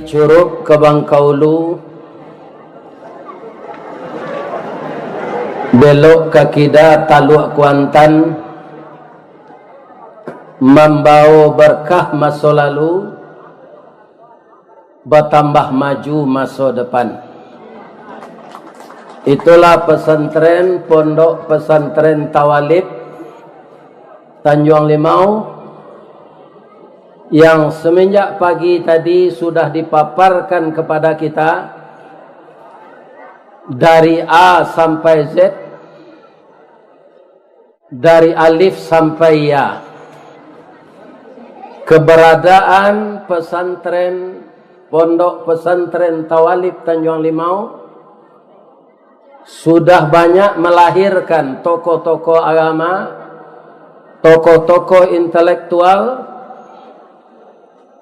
Curug Kebangkaulu, belok ke Kida Taluk Kuantan, membawa berkah masa lalu, bertambah maju masa depan. Itulah pesantren Pondok Pesantren Tawalib Tanjung Limau yang semenjak pagi tadi sudah dipaparkan kepada kita dari A sampai Z, dari alif sampai ya. Keberadaan pesantren Pondok Pesantren Tawalib Tanjung Limau sudah banyak melahirkan tokoh-tokoh agama, tokoh-tokoh intelektual,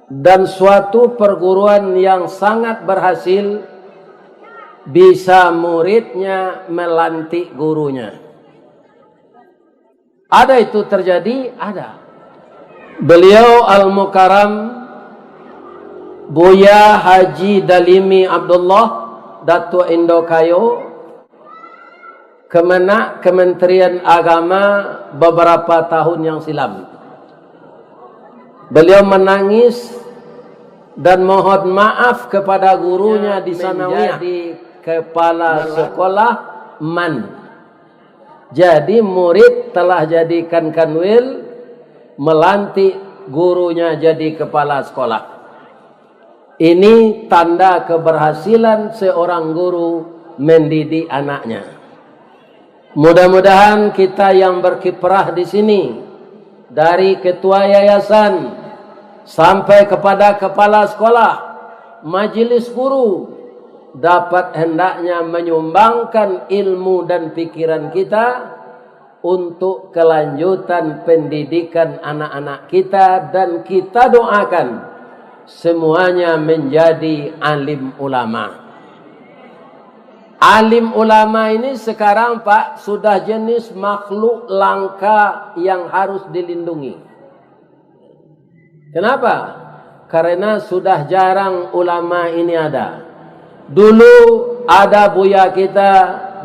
dan suatu perguruan yang sangat berhasil, bisa muridnya melantik gurunya. Ada itu terjadi? Ada. Beliau Al-Mukarram Buya Haji Dalimi Abdullah Datuk Indo Kayo Kemenak Kementerian Agama beberapa tahun yang silam. Beliau menangis dan mohon maaf kepada gurunya di sanawiyah, menjadi kepala sekolah MAN. Jadi murid telah jadikan kanwil, melantik gurunya jadi kepala sekolah. Ini tanda keberhasilan seorang guru mendidik anaknya. Mudah-mudahan kita yang berkiprah di sini, dari ketua yayasan sampai kepada kepala sekolah, majelis guru, dapat hendaknya menyumbangkan ilmu dan pikiran kita untuk kelanjutan pendidikan anak-anak kita, dan kita doakan semuanya menjadi alim ulama. Alim ulama ini sekarang Pak sudah jenis makhluk langka yang harus dilindungi. Kenapa? Karena sudah jarang ulama ini ada. Dulu ada buya kita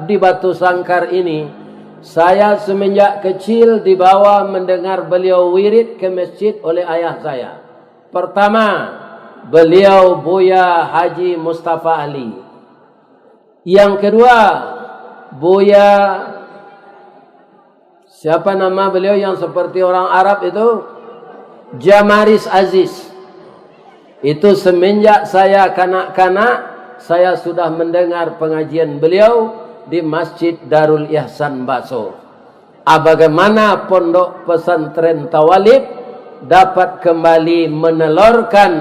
di Batu Sangkar ini. Saya semenjak kecil dibawa mendengar beliau wirid ke masjid oleh ayah saya. Pertama, beliau Buya Haji Mustafa Ali. Yang kedua, Buya, siapa nama beliau yang seperti orang Arab itu? Jamaris Aziz. Itu semenjak saya kanak-kanak, saya sudah mendengar pengajian beliau di Masjid Darul Ihsan Baso. Bagaimana Pondok Pesantren Tawalib dapat kembali menelurkan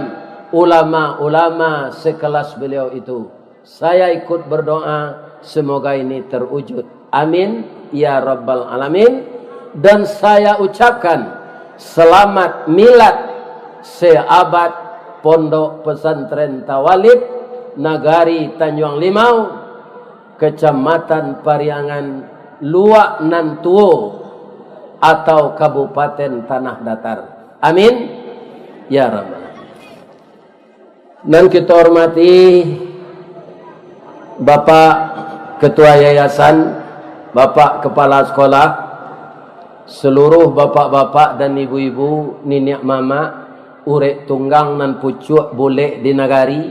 ulama-ulama sekelas beliau itu. Saya ikut berdoa semoga ini terwujud. Amin ya rabbal alamin. Dan saya ucapkan selamat milad seabad Pondok Pesantren Tawalib, Nagari Tanjung Limau, Kecamatan Pariangan, Luak Nantuo, atau Kabupaten Tanah Datar. Amin ya rabbal alamin. Dan kita hormati Bapak Ketua Yayasan, Bapak Kepala Sekolah, seluruh bapak-bapak dan ibu-ibu, niniak mama, urek tunggang nan pucuk boleh di nagari,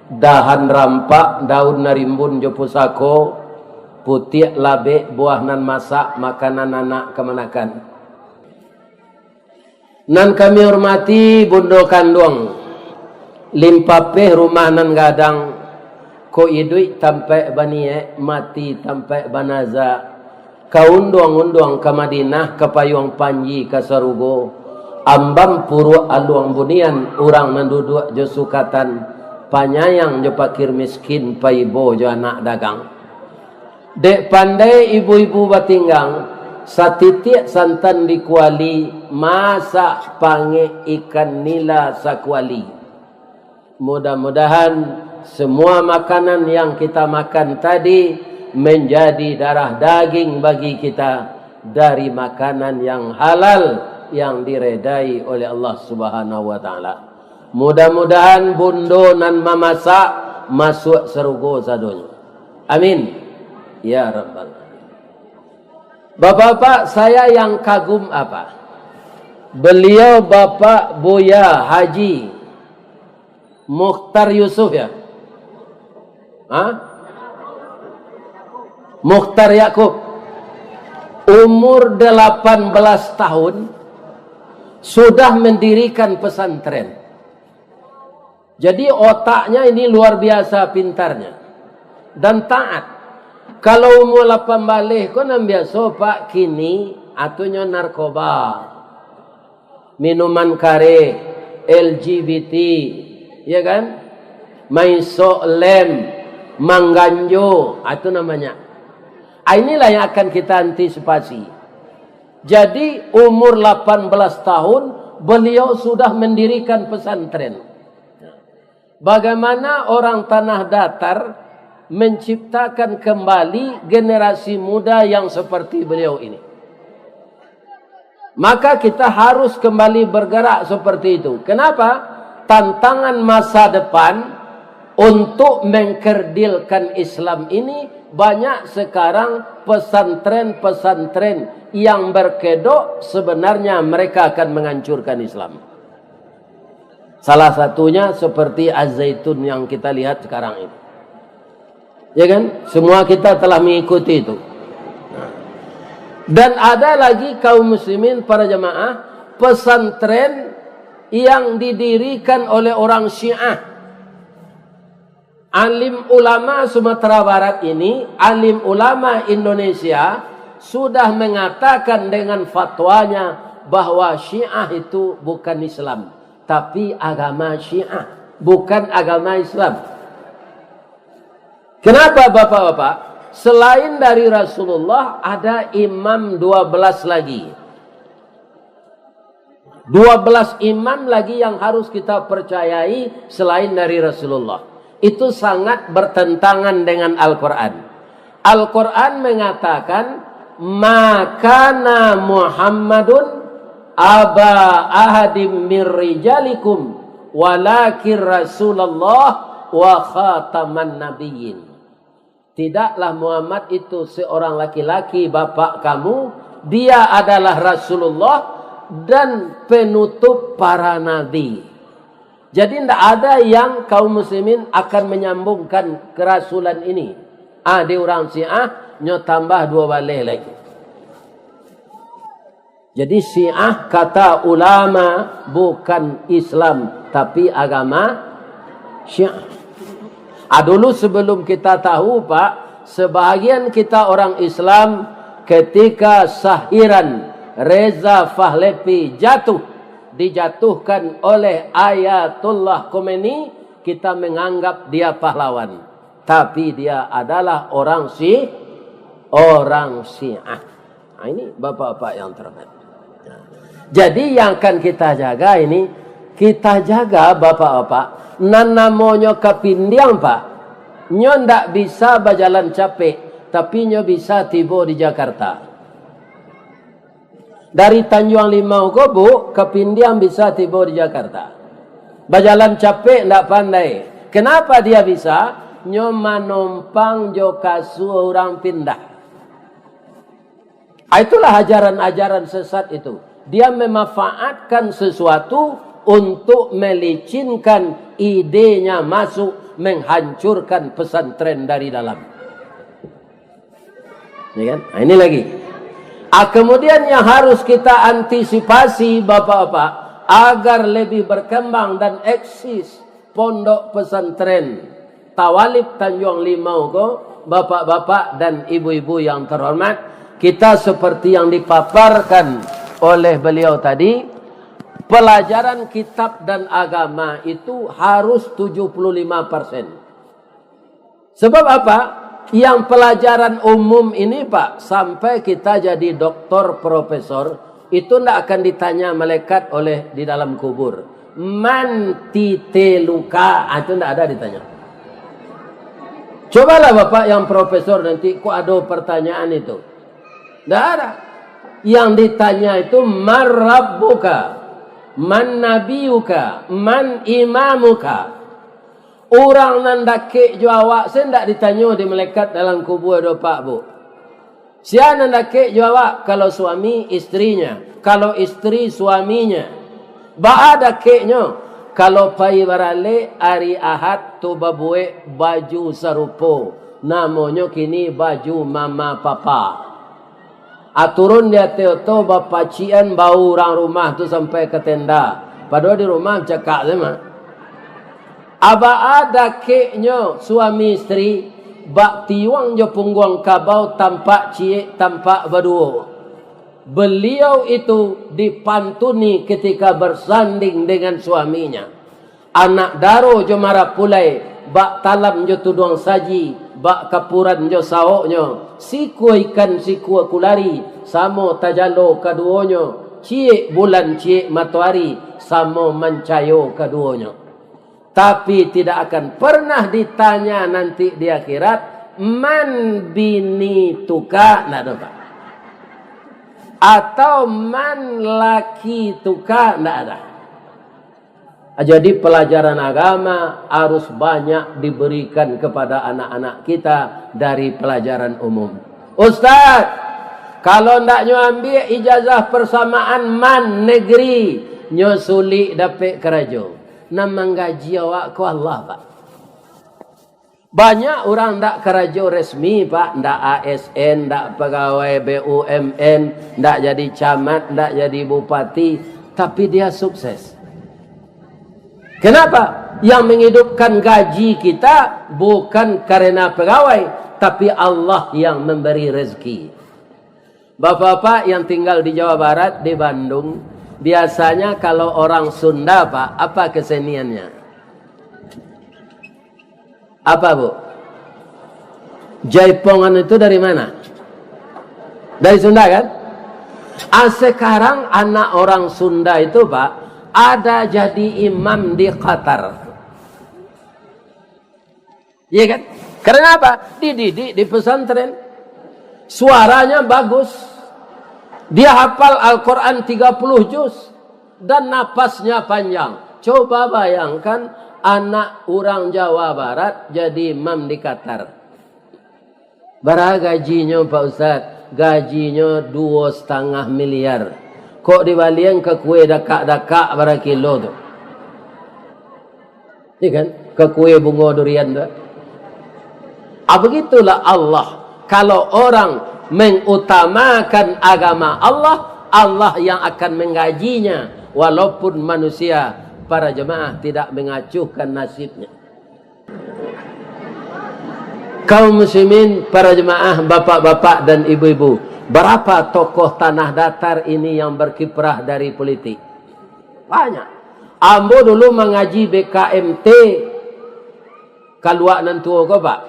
dahan rampak, daun narimbun jo pusako, putih labe, buah nan masak, makanan anak kemanakan. Nan kami hormati Bundo Kandung, limpapeh rumah nan gadang, ko idui tampai banie mati tampai banaza, kaunduang-unduang ke Madinah, ke Payung Panji, ke Sarugo, ambam puru aluang bunian, urang nanduduk jo sukatan, panyayang jo pakir miskin, paibo jo anak dagang. Dek pandai ibu-ibu batinggang, satitik santan dikuali, masak pange ikan nila sakuali. Mudah-mudahan semua makanan yang kita makan tadi menjadi darah daging bagi kita dari makanan yang halal yang diredai oleh Allah Subhanahu wa taala. Mudah-mudahan bundo nan mamasak masuk surga sadonya. Amin. Ya Rabbal. Bapak-bapak, saya yang kagum apa? Beliau Bapak Buya Haji Mukhtar Yusuf ya? Mukhtar Yakub. Umur 18 tahun sudah mendirikan pesantren. Jadi otaknya ini luar biasa pintarnya dan taat. Kalau umur 8 balik kau nam biasa pak kini atunya narkoba, minuman kare, LGBT, ya kan? Main lem, mangganjo, itu namanya. Inilah yang akan kita antisipasi. Jadi umur 18 tahun beliau sudah mendirikan pesantren. Bagaimana orang tanah datar menciptakan kembali generasi muda yang seperti beliau ini. Maka kita harus kembali bergerak seperti itu. Kenapa? Tantangan masa depan untuk mengkerdilkan Islam ini banyak sekarang pesantren-pesantren yang berkedok sebenarnya mereka akan menghancurkan Islam. Salah satunya seperti Az-Zaitun yang kita lihat sekarang ini. Ya kan? Semua kita telah mengikuti itu. Dan ada lagi kaum muslimin para jamaah pesantren yang didirikan oleh orang Syiah. Alim ulama Sumatera Barat ini, alim ulama Indonesia sudah mengatakan dengan fatwanya bahwa Syiah itu bukan Islam, tapi agama Syiah, bukan agama Islam. Kenapa bapak-bapak? Selain dari Rasulullah ada imam 12 lagi. 12 imam lagi yang harus kita percayai selain dari Rasulullah. Itu sangat bertentangan dengan Al-Quran. Al-Quran mengatakan, Makana Muhammadun aba ahadim min rijalikum walakin Rasulullah wa khataman nabiyyin. Tidaklah Muhammad itu seorang laki-laki bapak kamu, dia adalah Rasulullah dan penutup para nabi. Jadi tidak ada yang kaum muslimin akan menyambungkan kerasulan ini. Di orang Syiah nyo tambah 2 balik lagi. Jadi Syiah kata ulama bukan Islam tapi agama Syiah. Dulu sebelum kita tahu Pak, sebahagian kita orang Islam ketika Sahiran Reza Pahlavi dijatuhkan oleh Ayatullah Khomeini, kita menganggap dia pahlawan. Tapi dia adalah orang Syiah. Ini bapak-bapak yang terhormat. Jadi yang akan kita jaga ini, kita jaga bapak-bapak. Nanamonyo kapindiang Pak. Nyo ndak bisa berjalan capek, tapi nyo bisa tiba di Jakarta. Dari Tanjung Limau Gobo ke Pindiang bisa tiba di Jakarta. Berjalan capek tidak pandai. Kenapa dia bisa? Nyoma numpang jokasu orang pindah. Itulah ajaran-ajaran sesat itu. Dia memanfaatkan sesuatu untuk melicinkan idenya masuk, menghancurkan pesantren dari dalam. Ya kan? Ini lagi. Kemudian yang harus kita antisipasi bapak-bapak agar lebih berkembang dan eksis pondok pesantren Tawalib Tanjung Limau ko, bapak-bapak dan ibu-ibu yang terhormat, kita seperti yang dipaparkan oleh beliau tadi, pelajaran kitab dan agama itu harus 75%. Sebab apa? Yang pelajaran umum ini Pak, sampai kita jadi doktor, profesor, itu tidak akan ditanya malaikat oleh di dalam kubur. Man titeluka, itu tidak ada ditanya. Cobalah Bapak yang profesor nanti, kok ada pertanyaan itu? Tidak ada. Yang ditanya itu marabbuka, Man nabiyuka, man imamuka. Orang nan dakik jo awak sendak ditanya di malaikat dalam kubur do pak bu. Sia nan dakik jo awak, kalau suami istrinya, kalau istri suaminya. Ba dakiknya kalau pai barale hari Ahad tu babue baju sarupo. Namanya kini baju mama papa. Aturun dia teoto bapa cian bau orang rumah tu sampai ke tenda. Padahal di rumah cakap sama. Aba ada keknya suami isteri bak tiwang jo pungguang kabau tampak cie tampak berdua. Beliau itu dipantuni ketika bersanding dengan suaminya. Anak daro jo marah pulai bak talam jo tuduang saji, bak kapuran jo saoknya. Siku ikan siku kulari samo tajalo kaduonyo. Cie bulan cie matahari samo mancayo kaduonyo. Tapi tidak akan pernah ditanya nanti di akhirat, man bini tuka, nak ada. Atau man laki tuka, tidak ada. Jadi pelajaran agama harus banyak diberikan kepada anak-anak kita dari pelajaran umum. Ustaz, kalau tidak ambil ijazah persamaan man negeri, nyo sulit dapat kerja. Nama gaji awak ku Allah pak. Banyak orang tak kerja resmi pak, tak ASN, tak pegawai BUMN, tak jadi camat, tak jadi bupati, tapi dia sukses. Kenapa? Yang menghidupkan gaji kita bukan karena pegawai, tapi Allah yang memberi rezeki. Bapak-bapak yang tinggal di Jawa Barat, di Bandung, biasanya kalau orang Sunda pak, apa keseniannya? Apa bu? Jaipongan itu dari mana? Dari Sunda kan? Sekarang anak orang Sunda itu pak, ada jadi imam di Qatar. Iya kan? Karena apa? Dididik di pesantren. Suaranya bagus. Dia hafal Al-Quran 30 juz. Dan napasnya panjang. Coba bayangkan anak orang Jawa Barat jadi imam di Qatar. Berapa gajinya Pak Ustaz? Gajinya 2,5 miliar. Kok dibalian ke kue dakak-dakak berapa kilo tu? Iya kan? Ke kue bunga durian tu. Begitulah Allah. Kalau orang mengutamakan agama Allah, Allah yang akan menggajinya. Walaupun manusia, para jemaah tidak mengacuhkan nasibnya. Kaum muslimin, para jemaah, bapak-bapak dan ibu-ibu, berapa tokoh tanah datar ini yang berkiprah dari politik? Banyak. Ambo dulu mengaji BKMT Kaluak Nantua kau pak.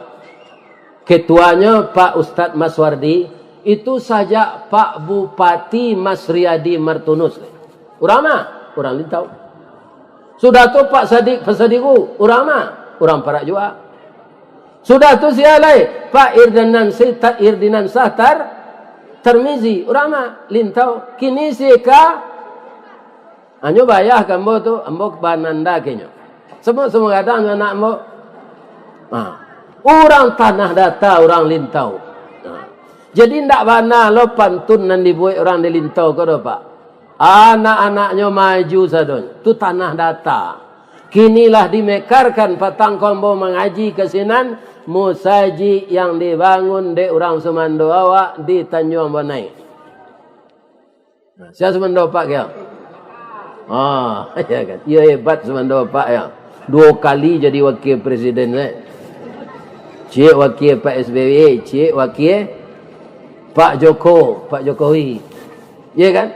Ketuanya Pak Ustadz Maswardi, itu saja Pak Bupati Mas Riyadi Martunus. Orang mana? Orang Lintau. Sudah tu Pak Sadiq Fasadiku, orang mana? Orang Perak juga. Sudah tu sialai Pak Irdinan Sahtar Termizi, orang mana? Lintau. Kini sika anyo bayah kambo tu, ambo bananda kenyo. Semua kadang anak ambo. Orang tanah data, orang Lintau. Jadi ndak bana lo pantun nan dibuat orang di Lintau kau pak. Anak-anaknya maju sadon. Tu tanah data. Kinilah dimekarkan patang kombo mengaji kesinan musaji yang dibangun de orang Sumando awak di Tanjung Banai. Siapa Sumando pak ya? Ya kan. Ia hebat Sumando pak ya. 2 kali jadi wakil presiden Cik wakil Pak SBY, cik wakil Pak Jokowi. Ya kan?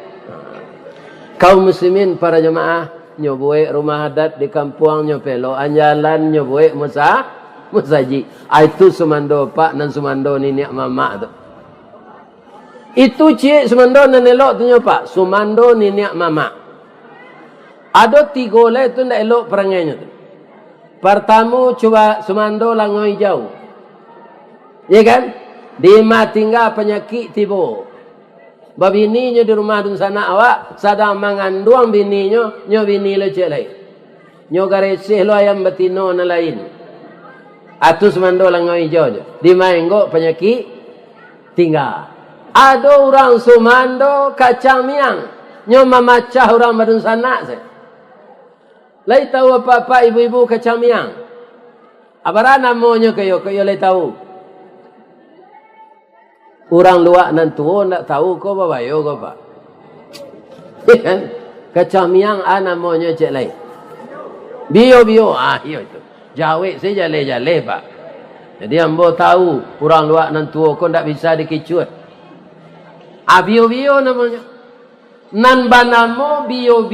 Kaum muslimin para jemaah nyobuek rumah adat di kampung nyopelo anjalan nyobuek musaji. Itu Sumando Pak dan Sumando Niniak Mama tu. Itu cik Sumando dan elok tu Pak, Sumando Niniak Mama. Ada 3 lah itu ndak elok perangainya tu. Pertama coba Sumando langoi jauh. Ya kan? Dia tinggal penyakit tiba. Babini nyo di rumah dun sana awak sadang mengandung bini nyo bini lo cek lain. Nyo garesih lo ayam betino na lain. Atus mando lang hijau je. Di maenggo penyakit tinggal. Ada orang sumando kacang miang. Nyo memacah orang badun sana se. Lai tahu apa-apa ibu-ibu kacang miang. Apa namanya kayo lai tahu. Orang luar nan tuo nak tahu ko babayo ko pa. Kacang miang namanya cek lain. Bio iyo itu. Jawe saya jale pak. Jadi ambo tahu orang luar nan tuo ko ndak bisa dikicut. Bio namanya. Nan banamo bio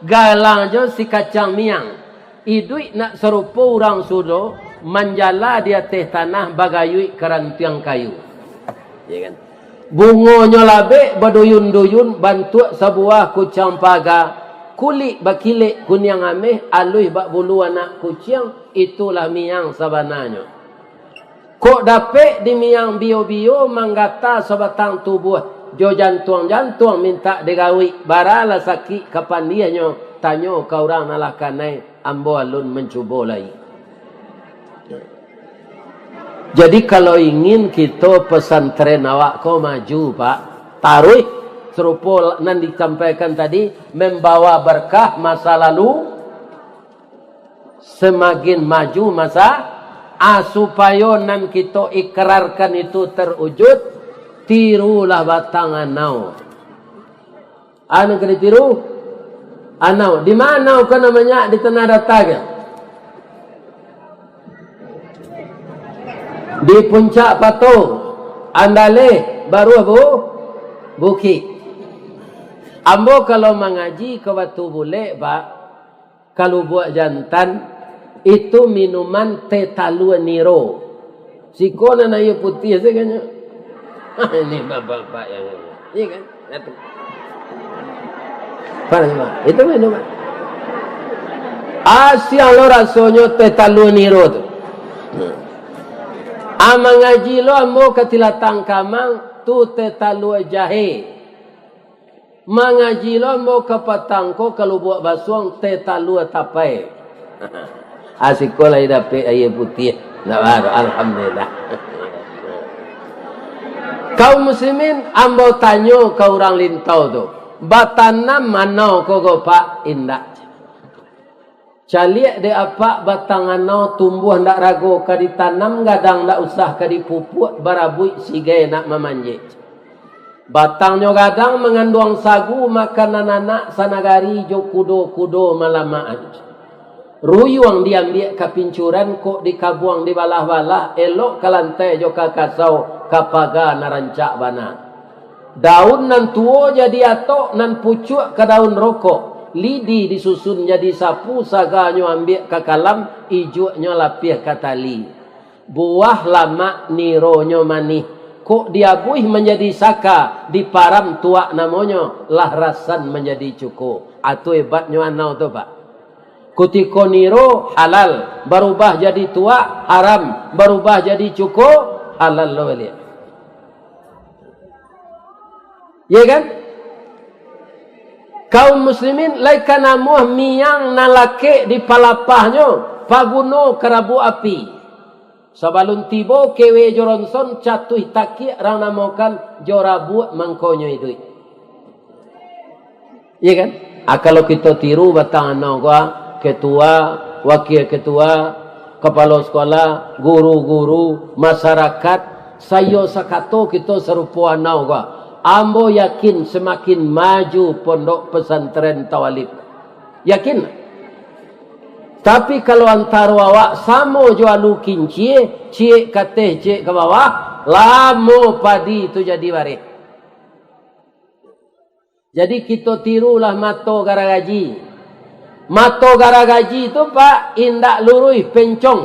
galang jo si kacang miang. Idui nak serupa orang sudo manjala di atas tanah bagayui kerantiang kayu. Ya kan? Bungonya labe baduyun-duyun bantu sebuah kucang paga kulit bakilik kunyang ameh alui bak bulu anak kucing itulah miang sabananya. Kok dapat di miang bio manggata sebatang tubuh jo jantung minta digawi barala sakit kapan dia nyo tanyo kau orang nalakanai ambo alun mencuba lagi. Jadi kalau ingin kita pesantren awak kau maju pak, taruh serupa nan disampaikan tadi membawa berkah masa lalu semakin maju masa supaya nan kita ikrarkan itu terwujud tirulah batangan nau. Anu kena tiru? Anau di mana kau namanya di tanah datar? Di puncak patung andale baru bukit. Ambo kalau mengaji ke batu bule pak, kalau buat jantan itu minuman teh talu niro. Sikona na iyo putih seganya. Ini bapak yang ini. Iya kan? Itu. Parah itu minuman. Asyik lo rasanya teh talu niro tu. Mengaji lo ambo katilatang kamang tu tetalu jahe. Mengaji lo ambo kapatangko kalau buat basuang tetalu tapai. Asik ko lai dapat air putih. Nabar alhamdulillah. Kaum muslimin ambo tanyo ke orang lintau tu. Batanam manau ko pak indah. Caliak de apa batangan nau tumbuh ndak rago ka ditanam gadang ndak usah ka dipupuk barabui sigai nak memanjit. Batangnya gadang mengandung sagu makanan anak sanagari jo kudo malamaan. Ruyuang diambil ka pincuran kok dikabuang di balah-balah elok ka lantai jo ka kasau kapaga narancak bana. Daun nan tuo jadi atok nan pucuk ke daun rokok. Lidi disusun jadi sapu, saganyo ambil ke kalam, ijunya lapih ke tali. Buah lama nironyo manih. Kok diabuih menjadi saka, diparam tua namanya, lah rasan menjadi cukup. Atau hebatnya anau tu pak. Kutiko niro halal, berubah jadi tua haram, berubah jadi cukup halal lo lihat. Ya kan? Kaum muslimin laikan amuh miang nalake di palapahnya paguno kerabu api. Sabalun tibo kewe joronson catuh taki rang namokan jorabu mangkonyo itu. Iya kan? Kalau kita tiru batangan gua ketua, wakil ketua, kepala sekolah, guru-guru, masyarakat, sayo sakato kita serupa anau gua. Ambo yakin semakin maju pondok pesantren Tawalib. Yakin? Tapi kalau antara awak samo jualu kinci, cie kateh cie ke bawah, lamo padi itu jadi waris. Jadi kita tirulah mato garagaji. Mato garagaji itu pak indak lurui pencong.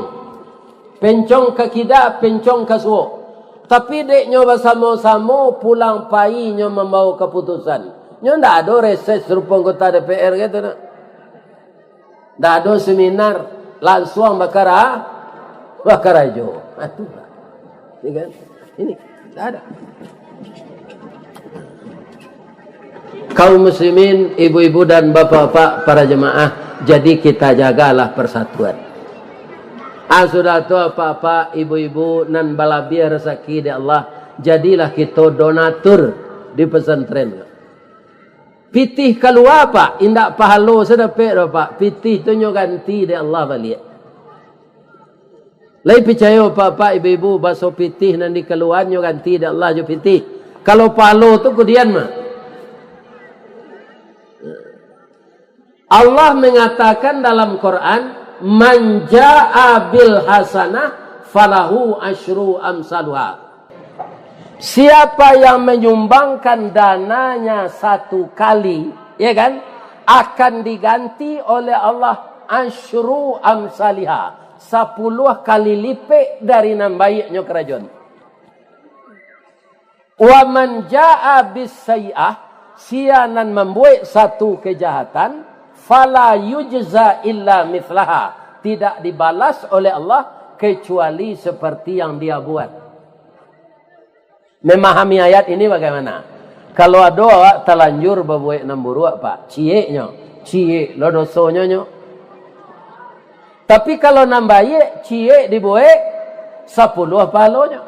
Pencong ke kida, pencong ke suo. Tapi deknya bersama-sama pulang pai nyo membawa keputusan. Nyo ndak ada reses serupa anggota DPR gitu nak. Ndak ada seminar langsung bakar ajo. Itu kan. Ini ndak ada. Kaum muslimin, ibu-ibu dan bapak-bapak para jemaah, jadi kita jagalah persatuan. Sudah tu apa-apa ibu-ibu nan balabia rezeki di Allah, jadilah kita donatur di pesantren. Pitih keluar pak, indak pahalo sedapet pak. Pitih tu nyo ganti di Allah balik. Lai percaya pak ibu-ibu baso pitih nan di keluar nyo ganti di Allah jo pitih. Kalau pahalo tu kemudian mah. Allah mengatakan dalam Quran, man jaa bil hasanah falahu asyru amsaluha. Siapa yang menyumbangkan dananya satu kali, ya kan, akan diganti oleh Allah asyru amsaliha, 10 kali lipat dari nan baiknya kerajaan. Wa man jaa bis sayi'ah, sianan membuat satu kejahatan, fala yujza illa mithlaha, tidak dibalas oleh Allah kecuali seperti yang dia buat. Memahami ayat ini bagaimana? Kalau ada awak terlanjur berbuat namburuk pak, ciek lo dosonya nyo. Tapi kalau nambaye ciek dibuat 10 pahalanya.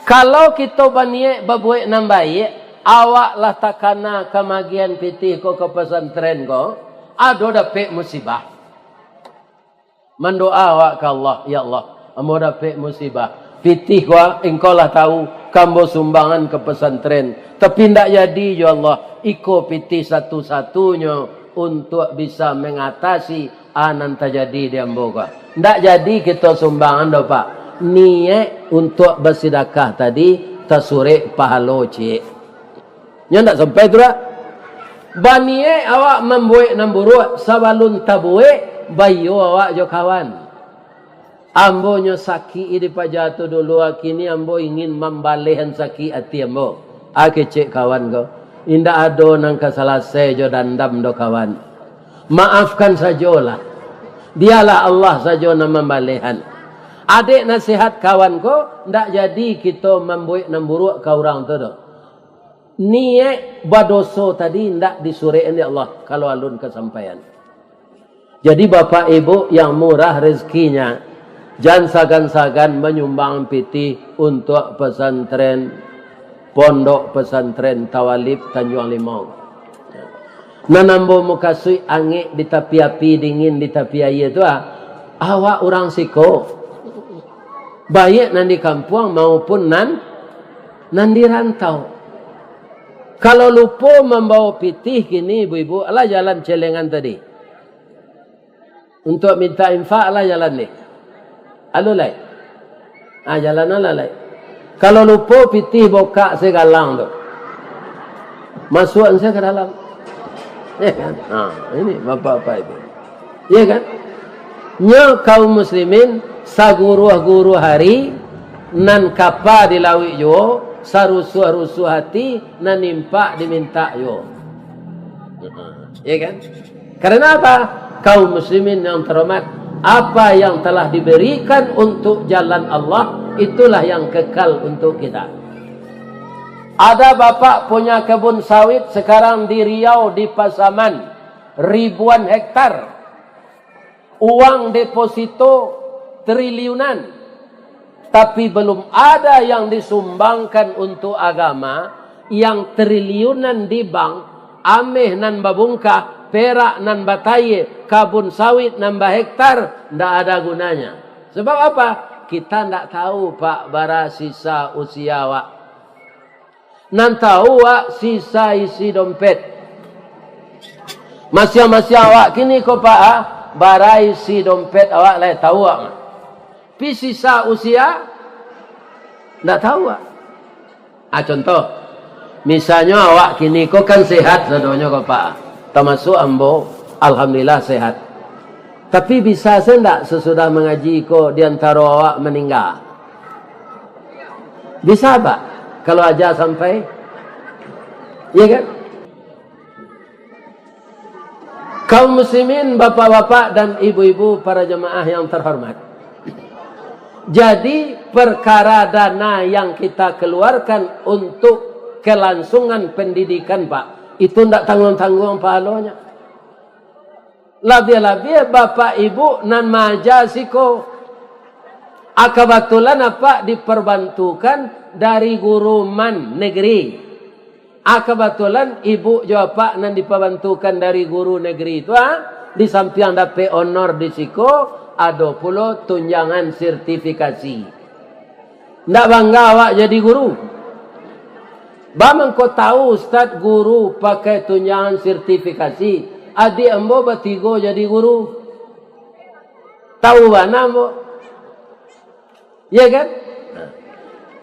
Kalau kita berniat berbuat nambaye, awak lah takana kemagian pitih ko ke pesantren ko, ada dapat musibah. Mendoa awak ke Allah, ya Allah, amo dapat musibah. Pitih ko engkau lah tahu kambo sumbangan ke pesantren, tapi ndak jadi ya Allah, iko pitih satu-satunya untuk bisa mengatasi anan terjadi di ambo ko. Ndak jadi kita sumbangan do pak. Niat untuk bersedekah tadi tersurik pahala cik. Nya tak sampai tu lah. Banie awak membuat namburuk sabalun tabuik bayo awak jo kawan. Ambo nyo sakit di pajatu dulu, kini ambo ingin membalihan sakit hati ambo. Ake cek kawan ko. Indah ado nang keselesai jo dandam do kawan. Maafkan sajalah. Dialah Allah saja yang membalihan. Adik nasihat kawan ko, ndak jadi kita membuat namburuk ke orang tu do. Niat badoso tadi ndak disuruh oleh Allah kalau alun kesampaian. Jadi bapak ibu yang murah rezekinya, jangan sagan-sagan menyumbang piti untuk pesantren pondok pesantren Tawalib Tanjung Limau. Nanambo mukasui angin di tepi api dingin di tepi air tu awak orang siko. Baik nan di kampung maupun nan di rantau. Kalau lupa membawa pitih kini ibu-ibu, alah jalan celengan tadi. Untuk minta infak alah jalan ni. Alulai. Jalan alalai. Kalau lupa pitih boka segalang tu. Masuk saya ke dalam. Ya kan? Ini bapak-bapak ibu. Ya kan? Nya kaum muslimin saguruh-guruh hari nan kapa dilawi jo, sarusuh-rusuh hati nan nimpak diminta yo. Ya kan? Karena apa? Kaum muslimin yang terhormat, apa yang telah diberikan untuk jalan Allah, itulah yang kekal untuk kita. Ada bapak punya kebun sawit sekarang di Riau, di Pasaman, ribuan hektar. Uang deposito triliunan, tapi belum ada yang disumbangkan untuk agama. Yang triliunan di bank, ameh nan babungkah, perak nan bataye, kabun sawit nambah hektar, ndak ada gunanya. Sebab apa? Kita ndak tahu pak bara sisa usia wak. Nan tahu wak sisa isi dompet. Masya-masya wak kini ko pak barai si dompet awak lah tahu awak. Pi sisa usia ndak tahu awak. Contoh, misalnya awak kini ko kan sehat sedonya ko pak. Termasuk ambo, alhamdulillah sehat. Tapi bisa sendak sesudah mengaji ko di antara awak meninggal? Bisa pak? Kalau aja sampai, ya kan? Kaum muslimin, bapak-bapak dan ibu-ibu para jemaah yang terhormat. Jadi perkara dana yang kita keluarkan untuk kelangsungan pendidikan Pak, itu tidak tanggung-tanggung pahalanya. Lebih-lebih bapak ibu nan majasiko kebetulan apa diperbantukan dari guru man negeri. Kebetulan ibu juga Pak nan diperbantukan dari guru negeri itu di samping dapat honor di siko ada pula tunjangan sertifikasi. Ndak bangga awak jadi guru. Bang kau tahu Ustaz guru pakai tunjangan sertifikasi. Adik ambo bertiga jadi guru. Tahu mana ambo? Ya kan?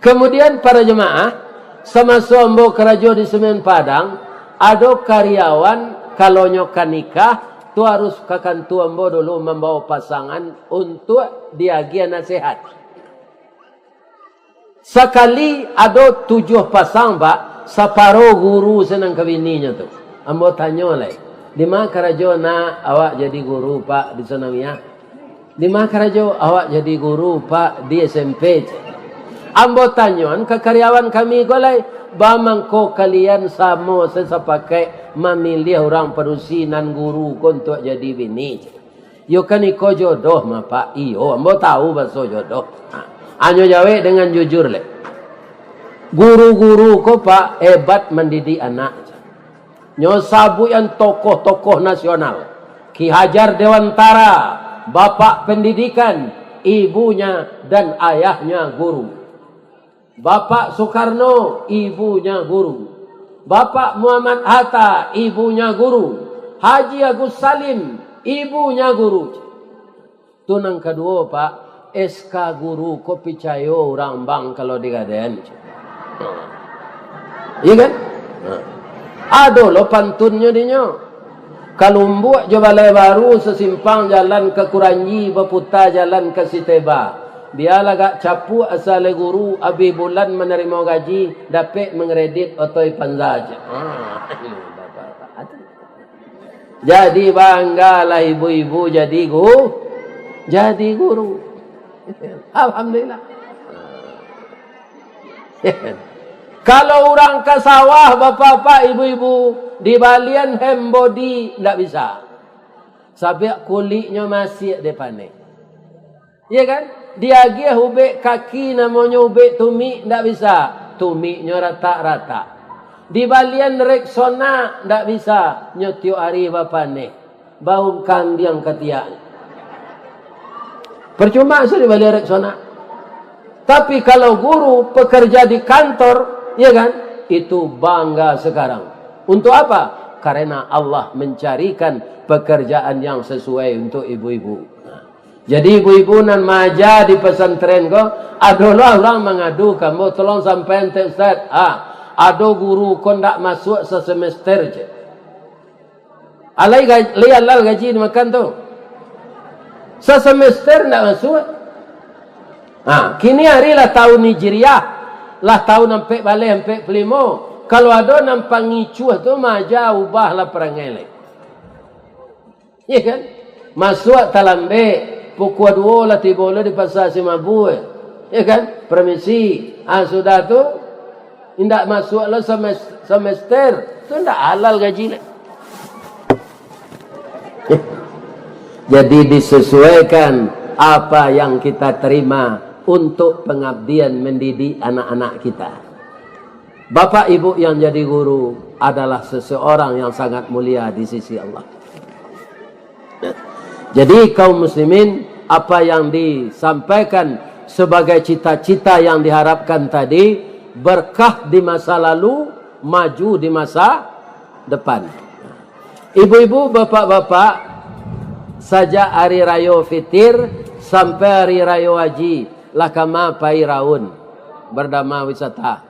Kemudian para jemaah, semasa ambo kerja di Semen Padang, ada karyawan kalau nyokan nikah, tu harus ke kantor ambo dulu membawa pasangan untuk diagian nasihat. Sekali ada 7 pasang Pak, separuh guru senang kebininya tu. Ambo tanya lagi, di mana kerja nak awak jadi guru Pak di Sanawiyah? Di mana kerja awak jadi guru Pak di SMP? Ambo tanya ke karyawan kami golai, bamangko kalian sama sesapakai memilih orang perusinan guru untuk jadi bini. Yo kan iko jodoh mah Pak. Iyo, ambo tahu bahasa jodoh. Anyo jawe dengan jujur le. Guru-guru ko Pak hebat mendidik anak. Nyo sabu yang tokoh-tokoh nasional. Ki Hajar Dewantara, bapak pendidikan, ibunya dan ayahnya guru. Bapak Soekarno, ibunya guru. Bapak Muhammad Hatta, ibunya guru. Haji Agus Salim, ibunya guru. Tunang kedua Pak, SK guru ko picayo orang bang kalau digadean. Iya kan? Ada lo pantunnya dinyo. Kalumbu jo balai baru sesimpang jalan ke Kuranyi berputar jalan ke Siteba. Biarlah gak capu asal guru abi bulan menerima gaji dapat mengredit otoi panzaj. Jadi banggalah ibu-ibu jadi guru. Alhamdulillah. Kalau orang ke sawah bapak-bapak ibu-ibu di balian hembody tidak bisa. Sebab kulitnya masih depan ni. Ya kan? Dia dia ubek kaki namanya ubek tumik tidak bisa. Tumiknya rata-rata. Di balian reksona tidak bisa. Nyotio hari bapak ni. Bau kandang ketiak. Percuma sih di balian reksona. Tapi kalau guru pekerja di kantor, ya kan? Itu bangga sekarang. Untuk apa? Karena Allah mencarikan pekerjaan yang sesuai untuk ibu-ibu. Jadi ibu-ibu nan maja di pesantren ko, adalah orang mengadu kamu tolong sampai ente Ustaz. Ada guru ko ndak masuk sesemester je. Alai gaji dimakan tu. Sesemester ndak masuk. Kini hari lah tahun Hijriah. Lah tahun sampai balik sampai pelimo. Kalau ada nampak ngicuh tu maja ubahlah perangai. Ya kan? Masuk talambe pukul 2 lah tiba di pasar Simabu. Ya kan? Permisi. Sudah tu indak masuklah semester. Tu indak halal gaji. Jadi disesuaikan apa yang kita terima untuk pengabdian mendidik anak-anak kita. Bapak ibu yang jadi guru adalah seseorang yang sangat mulia di sisi Allah. Jadi kaum muslimin, apa yang disampaikan sebagai cita-cita yang diharapkan tadi, berkah di masa lalu, maju di masa depan. Ibu-ibu, bapak-bapak, sajak hari raya Fitir sampai hari raya Haji, lakama pai raun berdama wisata.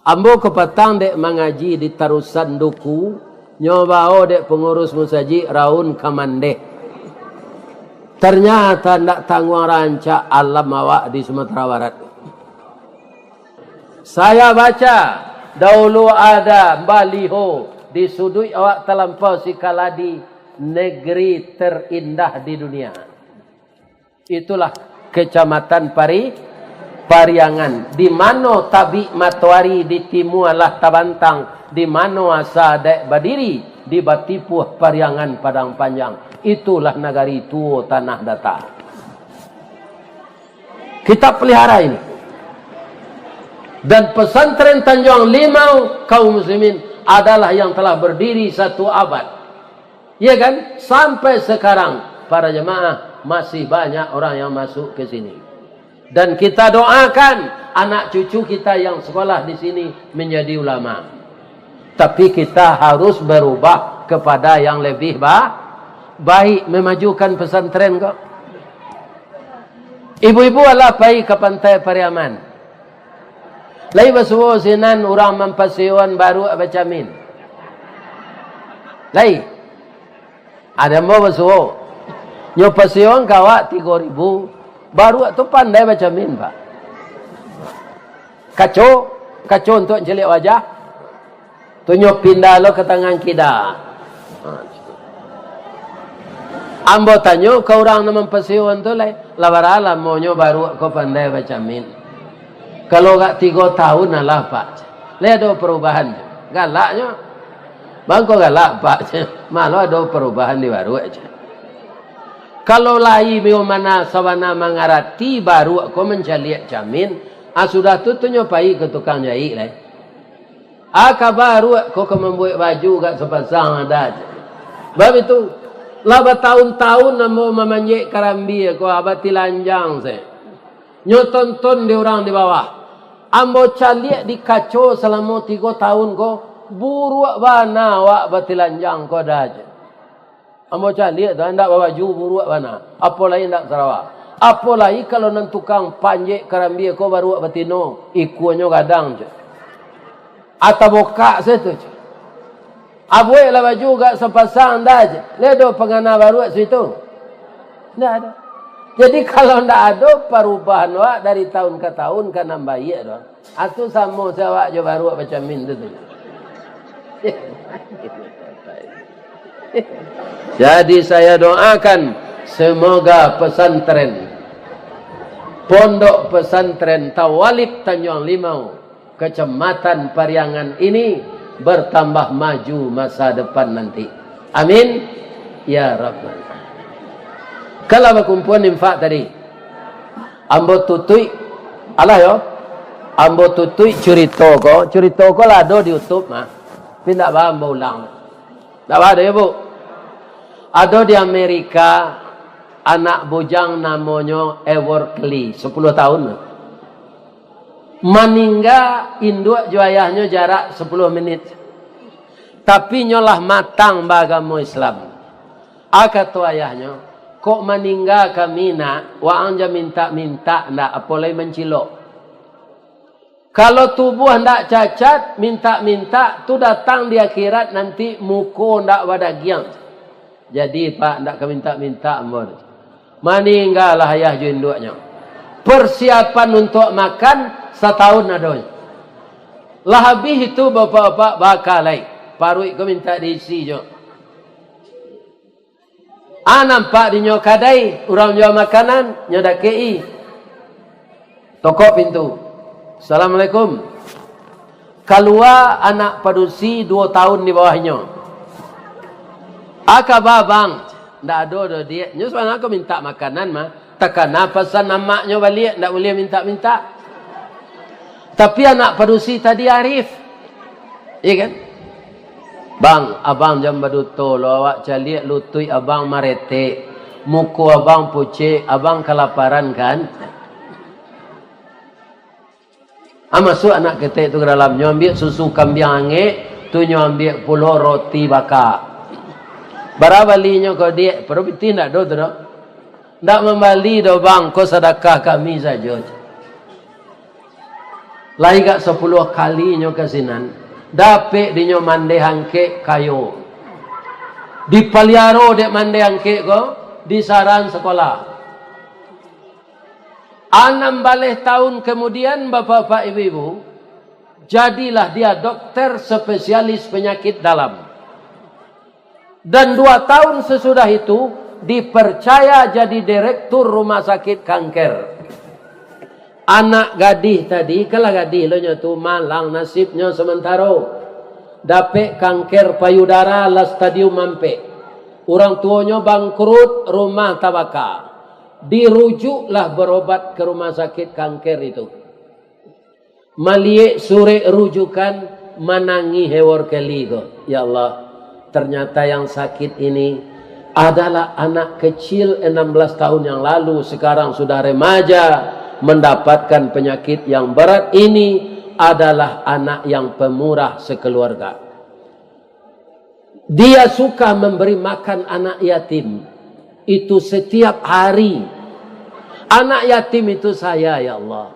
Ambo kepatang dek mengaji di Tarusan Duku, nyobao dek pengurus musaji raun kamande. Ternyata ndak tanggung rancak alam awak di Sumatera Barat. Saya baca dahulu ada baliho di sudut awak terlampau si kaladi negeri terindah di dunia. Itulah Kecamatan pariangan. Di mano tabi matwari ditimu alah tabantang. Di mano asa dek berdiri di batipuh pariangan padang panjang. Itulah nagari tuo tanah datar. Kita pelihara ini. Dan pesantren Tanjung Limau kaum muslimin adalah yang telah berdiri 1 abad. Ya kan? Sampai sekarang para jemaah masih banyak orang yang masuk ke sini. Dan kita doakan anak cucu kita yang sekolah di sini menjadi ulama. Tapi kita harus berubah kepada yang lebih baik, memajukan pesantren kok. Ibu-ibu adalah pergi ke pantai Pariaman. Lai basuh sinan orang mampasiwan baru abacamin. Lai ada mau basuh nyo pasiwan kawak 3.000 baru tu pandai bacamin pak. Kacau untuk jelik wajah. Tu nyo pindah lo ke tangan kita. Ambo tanyo ke orang nama pasiwan tu lai lawarala mau nyo baru ko pandai bacamin. Kalau gak 3 tahun lah pak. Lihat ada perubahan. Galaknya. Bangko galak pak. Malu ada perubahan di baru aja. Kalau lai mana sawana mengarati baru aku mencari jamin. Sudah tu nyopai ke tukang jahit lah. Aka baru aku membuat baju gak sepasang ada aja. Sebab itu. Laba tahun-tahun namo memanjek karambi aku abati lanjang saya. Nyotonton di orang di bawah. Ambo caliak di kacau selama 3 tahun ko buruak bana wak batilanjang ko dah aja. Ambo caliak dah ndak bawa baju buruak bana. Apa lain ndak Sarawak. Apa lagi kalau nan tukang panjek karambi ko baru batino ikuanyo gadang je. Ata boka setu je. Abue lah baju gak sepasang dah aja. Ledo pengana baru situ. Ndak ada. Jadi kalau tidak ada perubahan wak dari tahun ke tahun kan nambah iya doang. Atu sama saya wak jo baru wak macam min tu. Jadi saya doakan semoga pesantren Pondok Pesantren Tawalib Tanjung Limau Kecamatan Pariangan ini bertambah maju masa depan nanti. Amin ya rabbal. Kalau berkumpul infak tadi, ambo tutui, alah yo, ambo tutui cerita ko lah ada di YouTube mah, tidak bah ambo ulang, tidak bah ada ya bu, ada di Amerika anak bujang namanya Everly 10 tahun, meninggal induk ayahnya jarak 10 menit, tapi nyolah matang bagamu Islam, akatu ayahnya. Kok meninggal kami nak, wa anja minta-minta ndak apolai mencilok. Kalau tubuh ndak cacat, minta-minta tu datang di akhirat nanti muko ndak wadagiang. Jadi pak ndak ke minta-minta amor. Meninggallah ayah jinduknya. Persiapan untuk makan setahun adoy. Lah habis itu bapak-bapak bakalai. Parui ko minta diisi jo. Nampak di nyokadai orang jual makanan nyodak kei toko pintu. Assalamualaikum. Keluar anak padusi 2 tahun di bawahnya. Aka babang ndak ada dia. Nyo sebenarnya aku minta makanan mah. Takana pesan namaknya balik ndak boleh minta-minta. Tapi anak padusi tadi arif. Iya kan? Bang, abang jam baduto lo awak caliak lutui abang marete. Muku abang pucik, abang kelaparan kan? Masuk anak ketek tu ke dalam. Nyo ambil susu kambing angek, tu nyo ambil pulau roti bakar. Barabalinya kau dia, perlu biti ndak do tu do. Ndak membali do bang, kau sedekah kami saja. Lai gak 10 kali nyo kasinan. Dapat dinyo mande hangke kayu. Di paliaro dek mande hangke ko di saran sekolah. 16 tahun kemudian bapak-bapak ibu-ibu jadilah dia dokter spesialis penyakit dalam. Dan 2 tahun sesudah itu dipercaya jadi direktur rumah sakit kanker. Anak gadih tadi, kalau gadih lo nya tu malang nasibnya sementara. Dapat kanker payudara la stadium mampe. Orang tuanya bangkrut, rumah tabaka. Dirujuklah berobat ke rumah sakit kanker itu. Maliek sore rujukan menangi hewar keligo. Ya Allah, ternyata yang sakit ini adalah anak kecil 16 tahun yang lalu, sekarang sudah remaja, mendapatkan penyakit yang berat ini. Adalah anak yang pemurah sekeluarga. Dia suka memberi makan anak yatim. Itu setiap hari. Anak yatim itu saya, ya Allah.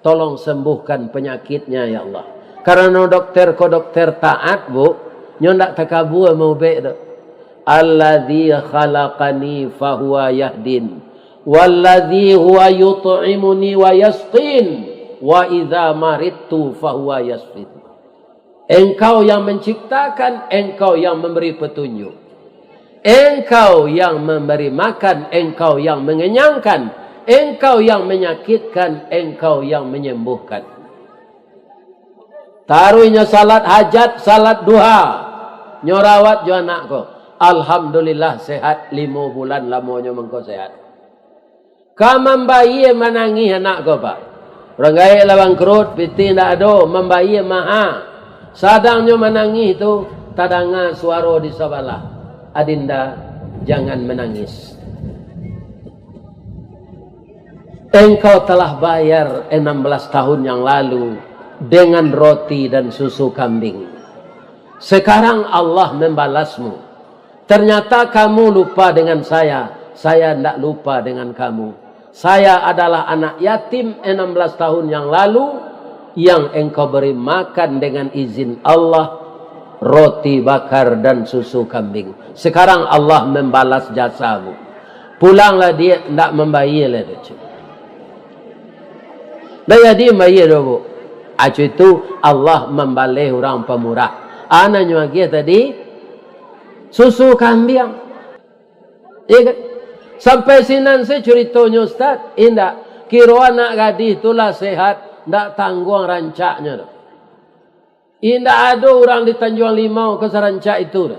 Tolong sembuhkan penyakitnya, ya Allah. Karena dokter taat, bu. Nyo ndak takabur mau baik tu. Alladzi khalaqani fahuwa yahdin. Walladzi huwa yut'imuni wa yasqin. Wa idza maridtu fahuwa yasfid. Engkau yang menciptakan, engkau yang memberi petunjuk. Engkau yang memberi makan, engkau yang mengenyangkan, engkau yang menyakitkan, engkau yang menyembuhkan. Taruhnya salat hajat, salat duha. Nyorawat jo anakku. Alhamdulillah sehat 5 bulan lamonyo mengko sehat. Kamam bayi menangi anakku, Pak. Orang gaya lah bangkrut, piti ndak ada, membayi maha. Sadangnya menangis itu, tadanga suara di sebelah. Adinda, jangan menangis. Engkau telah bayar 16 tahun yang lalu dengan roti dan susu kambing. Sekarang Allah membalasmu. Ternyata kamu lupa dengan saya ndak lupa dengan kamu. Saya adalah anak yatim 16 tahun yang lalu yang engkau beri makan dengan izin Allah roti bakar dan susu kambing. Sekarang Allah membalas jasamu. Pulanglah dia tidak membayar dia. Daya dia membayar bu. Acu itu Allah membalih orang pemurah. Anaknya lagi tadi susu kambing. Iya kan? Sampai sinan saya ceritanya Ustaz, indah. Kira anak gadis itulah sehat, ndak tanggung rancaknya. Indah ada orang di Tanjung Limau ke serancak itu.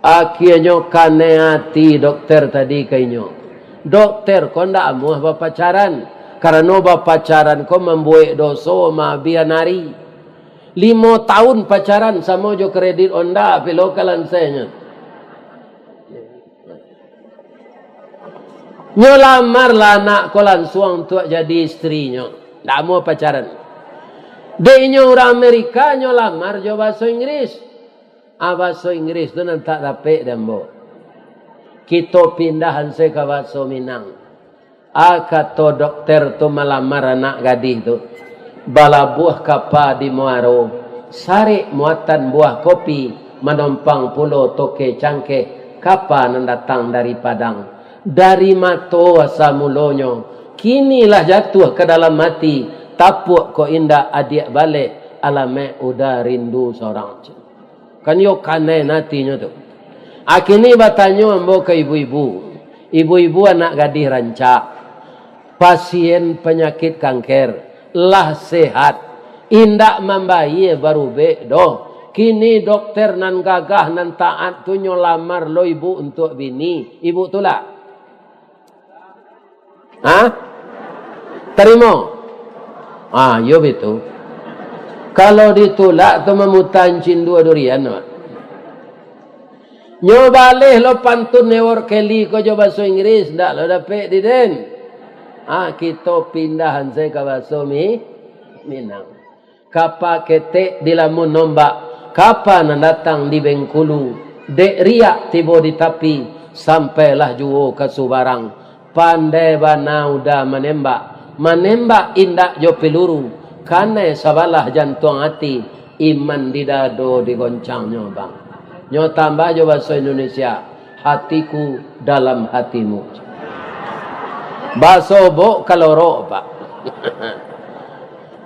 Akhirnya kane hati dokter tadi kayaknya. Dokter, kau ndak amuh berpacaran. Karena berpacaran kau membuat dosa ma bianari. 5 tahun pacaran sama jo kredit onda pilokalan saya. Nyo lamar lah anak ko langsung untuk jadi istrinya. Tak mau pacaran. Dia nyo orang Amerika nyo lamar jo bahasa Inggris. Bahasa Inggris tu nanti tak dapat dembo. Kita pindahan saya ke bahasa Minang. Kata dokter tu melamar anak gadis tu. Bala buah kapa di Muaro. Sari muatan buah kopi. Menumpang pulau toke cangke. Kapa nan datang dari Padang. Dari mato asa mulonyo kinilah jatuh ke dalam mati tapuk ko indah adik balik alame udah rindu seorang kan yo kane natinya tu akini batanyo ambo ke ibu-ibu anak gadis rancak pasien penyakit kanker lah sehat indak membayi baru bedo kini dokter nan gagah nan taat tu nyolamar lo ibu untuk bini ibu tu lah. Terima. Yo betul. Kalau ditolak tu memutancin 2 durian. Nyo balik lo pantun newor keli ko jo bahasa Inggris ndak lo dapat di den. Kita pindahan saya ke bahasa Minang. Kapa ketek di lamun nombak. Kapa nan datang di Bengkulu. Dek riak tiba di tapi sampailah juo ke Subarang. Pandai bana udah menembak indak jo peluru karena sabalah jantung hati iman di dado digoncangnya bang nyo tambah jo bahasa Indonesia hatiku dalam hatimu bahasa bo kaloro pak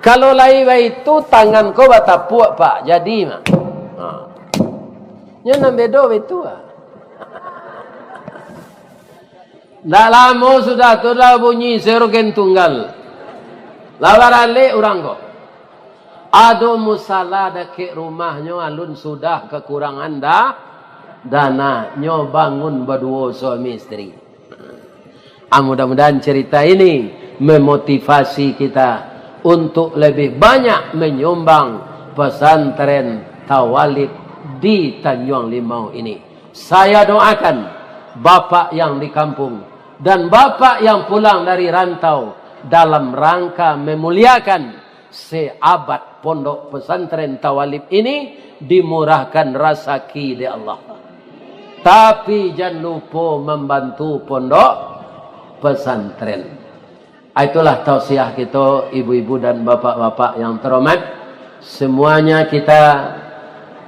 kalau laiwa itu tanganku batapuk pak jadi mah nyo nambedo itu Ndak lama sudah tu dah bunyi serogen tunggal. Lawarale orang kok. Ado musala dake rumahnya alun sudah kekurangan dana. Nyo bangun berdua suami istri. Mudah-mudahan cerita ini memotivasi kita untuk lebih banyak menyumbang pesantren Tawalib di Tanjung Limau ini. Saya doakan bapak yang di kampung dan bapak yang pulang dari rantau dalam rangka memuliakan seabad pondok pesantren Tawalib ini dimurahkan rezeki di Allah. Tapi jangan lupa membantu pondok pesantren. Itulah tausiah kita ibu-ibu dan bapak-bapak yang terhormat. Semuanya kita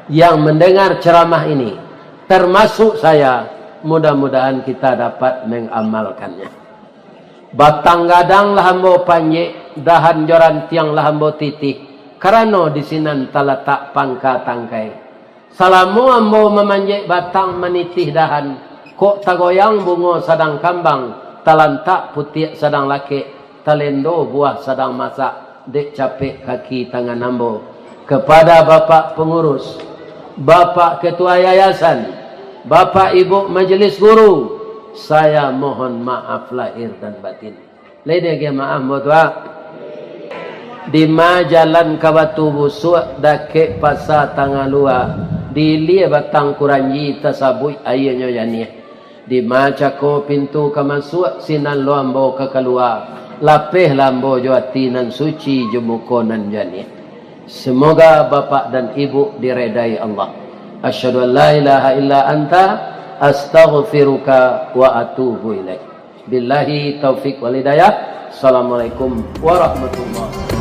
yang mendengar ceramah ini, termasuk saya, mudah-mudahan kita dapat mengamalkannya. Batang gadang lah hambo panjek, dahan joran tiang lah hambo titih, karena di sinan talatak pangka tangkai. Salamu ambo memanjek batang menitih dahan, kok tagoyang bungo sadang kambang, talantak putih sadang laki, talendo buah sadang masak, dek capek kaki tangan ambo. Kepada bapak pengurus, bapak ketua yayasan, bapak ibu majelis guru, saya mohon maaf lahir dan batin. Lede maaf motua. Di jalan Kawatu Busuk dake pasar Tangalua di batang kuranji tasabui ayahnya yani. Di macako pintu kamasuk sinan loambo ke keluar. Lapeh lambo joatinan suci jumukonan yani. Semoga bapak dan ibu diredai Allah. Asyhadu an la ilaha illa anta astaghfiruka wa atubu ilaik. Billahi taufik wal hidayah. Assalamualaikum warahmatullahi wabarakatuh.